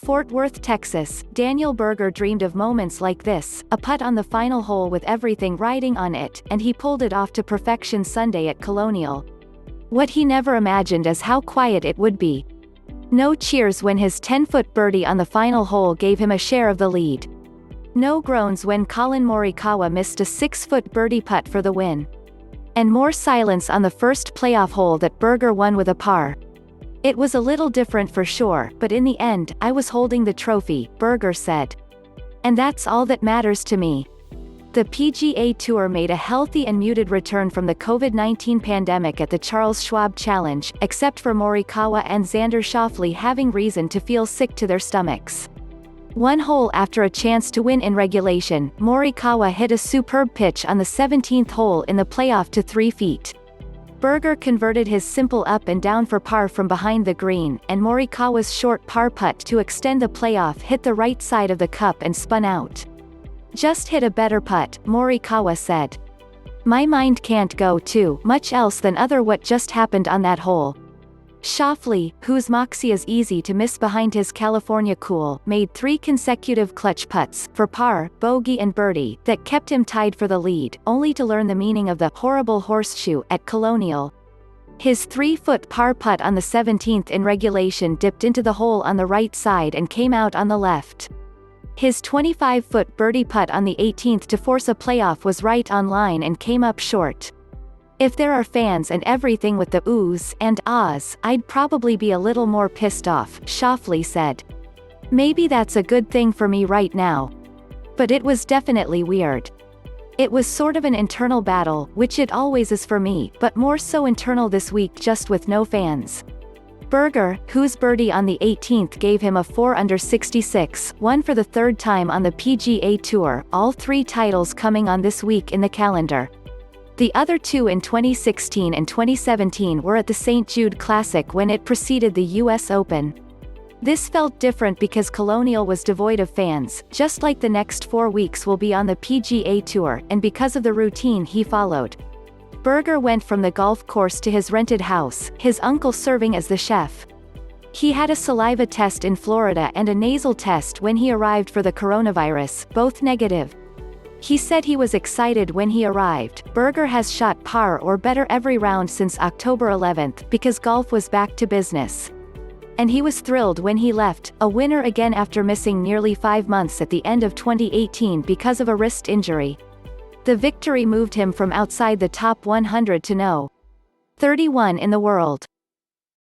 Fort Worth, Texas, Daniel Berger dreamed of moments like this, a putt on the final hole with everything riding on it, and he pulled it off to perfection Sunday at Colonial. What he never imagined is how quiet it would be. No cheers when his 10-foot birdie on the final hole gave him a share of the lead. No groans when Collin Morikawa missed a 6-foot birdie putt for the win. And more silence on the first playoff hole that Berger won with a par. It was a little different for sure, but in the end, I was holding the trophy, Berger said. And that's all that matters to me. The PGA Tour made a healthy and muted return from the COVID-19 pandemic at the Charles Schwab Challenge, except for Morikawa and Xander Schauffele having reason to feel sick to their stomachs. One hole after a chance to win in regulation, Morikawa hit a superb pitch on the 17th hole in the playoff to 3 feet. Berger converted his simple up and down for par from behind the green, and Morikawa's short par putt to extend the playoff hit the right side of the cup and spun out. "Just hit a better putt," Morikawa said. "My mind can't go too much else than other what just happened on that hole." Schauffele, whose moxie is easy to miss behind his California cool, made 3 consecutive clutch putts, for par, bogey and birdie, that kept him tied for the lead, only to learn the meaning of the horrible horseshoe at Colonial. His 3-foot par putt on the 17th in regulation dipped into the hole on the right side and came out on the left. His 25-foot birdie putt on the 18th to force a playoff was right on line and came up short. "If there are fans and everything with the oohs and ahs, I'd probably be a little more pissed off," Schauffele said. "Maybe that's a good thing for me right now. But it was definitely weird. It was sort of an internal battle, which it always is for me, but more so internal this week just with no fans." Berger, whose birdie on the 18th gave him a 4 under 66, won for the 3rd time on the PGA Tour, all 3 titles coming on this week in the calendar. The other 2 in 2016 and 2017 were at the St. Jude Classic when it preceded the US Open. This felt different because Colonial was devoid of fans, just like the next 4 weeks will be on the PGA Tour, and because of the routine he followed. Berger went from the golf course to his rented house, his uncle serving as the chef. He had a saliva test in Florida and a nasal test when he arrived for the coronavirus, both negative. He said he was excited when he arrived. Berger has shot par or better every round since October 11th because golf was back to business. And he was thrilled when he left, a winner again after missing nearly 5 months at the end of 2018 because of a wrist injury. The victory moved him from outside the top 100 to no. 31 in the world.